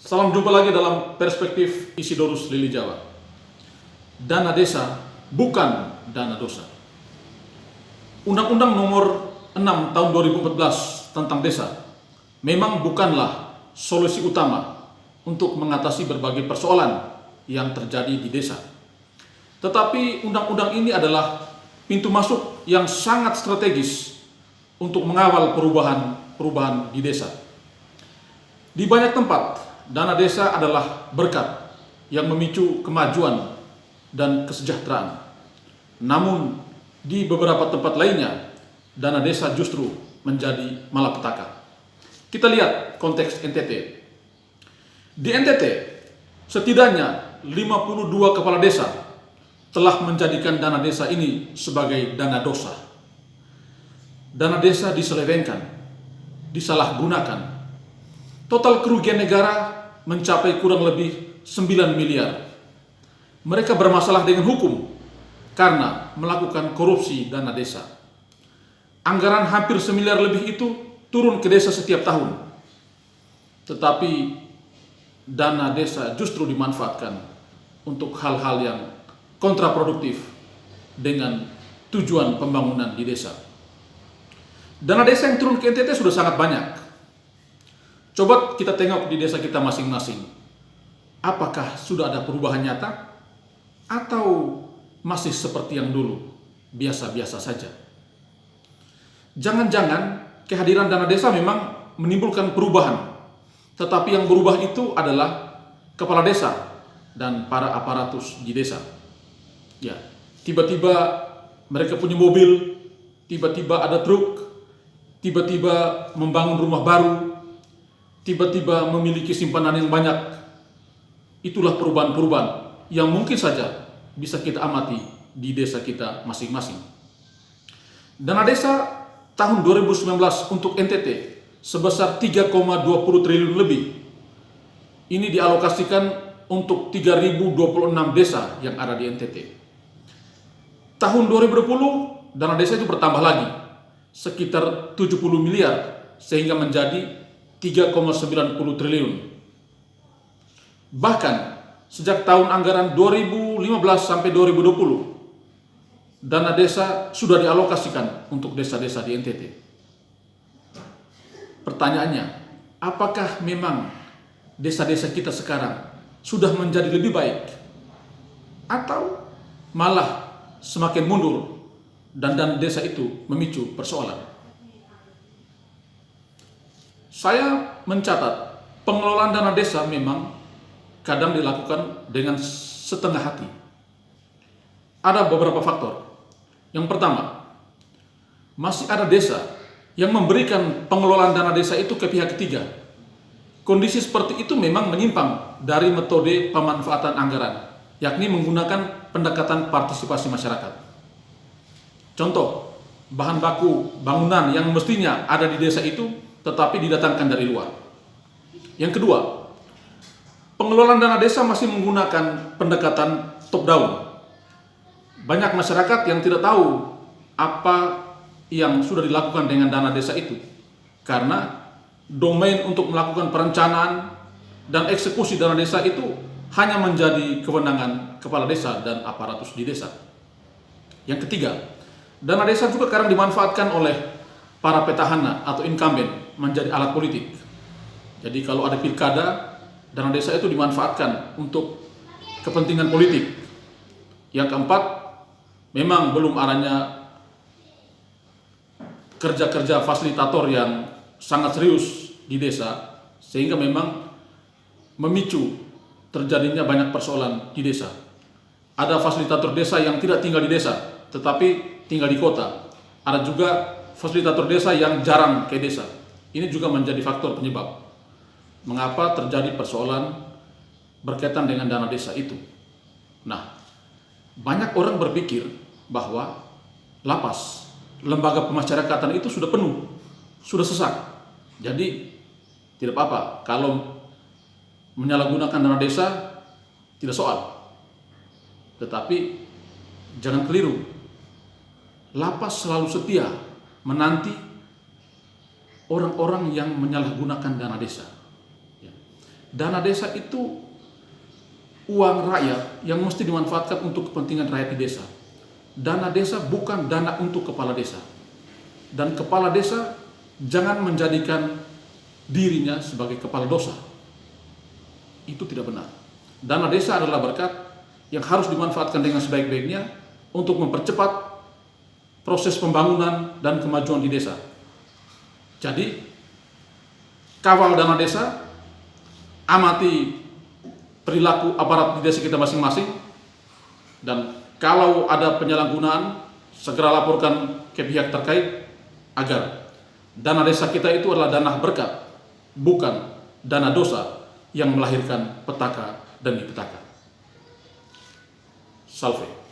Salam jumpa lagi dalam perspektif Isidorus Lili Jawa. Dana desa bukan dana dosa. Undang-Undang nomor 6 tahun 2014 tentang desa memang bukanlah solusi utama untuk mengatasi berbagai persoalan yang terjadi di desa. Tetapi undang-undang ini adalah pintu masuk yang sangat strategis untuk mengawal perubahan di desa. Di banyak tempat, dana desa adalah berkat yang memicu kemajuan dan kesejahteraan. Namun, di beberapa tempat lainnya, dana desa justru menjadi malapetaka. Kita lihat konteks NTT. Di NTT, setidaknya 52 kepala desa telah menjadikan dana desa ini sebagai dana dosa. Dana desa diselewengkan, disalahgunakan. Total kerugian negara mencapai kurang lebih 9 miliar. Mereka bermasalah dengan hukum karena melakukan korupsi dana desa. Anggaran hampir 1 miliar lebih itu turun ke desa setiap tahun. Tetapi dana desa justru dimanfaatkan untuk hal-hal yang kontraproduktif dengan tujuan pembangunan di desa. Dana desa yang turun ke NTT sudah sangat banyak. Coba kita tengok di desa kita masing-masing. Apakah sudah ada perubahan nyata? Atau masih seperti yang dulu, biasa-biasa saja? Jangan-jangan kehadiran dana desa memang menimbulkan perubahan. Tetapi yang berubah itu adalah kepala desa dan para aparatus di desa. Ya, tiba-tiba mereka punya mobil, tiba-tiba ada truk, tiba-tiba membangun rumah baru, tiba-tiba memiliki simpanan yang banyak. Itulah perubahan-perubahan yang mungkin saja bisa kita amati di desa kita masing-masing. Dana desa tahun 2019 untuk NTT sebesar 3,20 triliun lebih. Ini dialokasikan untuk 3026 desa yang ada di NTT. Tahun 2020 dana desa itu bertambah lagi sekitar 70 miliar sehingga menjadi 3,90 triliun. Bahkan sejak tahun anggaran 2015 sampai 2020, dana desa sudah dialokasikan untuk desa-desa di NTT. Pertanyaannya, apakah memang desa-desa kita sekarang sudah menjadi lebih baik? Atau malah semakin mundur dan dana desa itu memicu persoalan? Saya mencatat pengelolaan dana desa memang kadang dilakukan dengan setengah hati. Ada beberapa faktor. Yang pertama, masih ada desa yang memberikan pengelolaan dana desa itu ke pihak ketiga. Kondisi seperti itu memang menyimpang dari metode pemanfaatan anggaran, yakni menggunakan pendekatan partisipasi masyarakat. Contoh, bahan baku bangunan yang mestinya ada di desa itu tetapi didatangkan dari luar. Yang kedua, pengelolaan dana desa masih menggunakan pendekatan top down. Banyak masyarakat yang tidak tahu apa yang sudah dilakukan dengan dana desa itu, karena domain untuk melakukan perencanaan dan eksekusi dana desa itu hanya menjadi kewenangan kepala desa dan aparatus di desa. Yang ketiga, dana desa juga kadang dimanfaatkan oleh para petahana atau incumbent menjadi alat politik. Jadi kalau ada pilkada, dana desa itu dimanfaatkan untuk kepentingan politik. Yang keempat, memang belum adanya kerja-kerja fasilitator yang sangat serius di desa, sehingga memang memicu terjadinya banyak persoalan di desa. Ada fasilitator desa yang tidak tinggal di desa, tetapi tinggal di kota. Ada juga fasilitator desa yang jarang ke desa. Ini juga menjadi faktor penyebab mengapa terjadi persoalan berkaitan dengan dana desa itu. Nah, banyak orang berpikir bahwa lapas, lembaga pemasyarakatan itu sudah penuh, sudah sesak. Jadi tidak apa-apa kalau menyalahgunakan dana desa, tidak soal. Tetapi jangan keliru, lapas selalu setia menanti orang-orang yang menyalahgunakan dana desa. dana desa itu uang rakyat yang mesti dimanfaatkan untuk kepentingan rakyat di desa. Dana desa bukan dana untuk kepala desa. Dan kepala desa jangan menjadikan dirinya sebagai kepala dosa. Itu tidak benar. Dana desa adalah berkat yang harus dimanfaatkan dengan sebaik-baiknya untuk mempercepat proses pembangunan dan kemajuan di desa. Jadi, kawal dana desa, amati perilaku aparat di desa kita masing-masing, dan kalau ada penyalahgunaan, segera laporkan ke pihak terkait agar dana desa kita itu adalah dana berkat, bukan dana dosa yang melahirkan petaka demi petaka. Salve.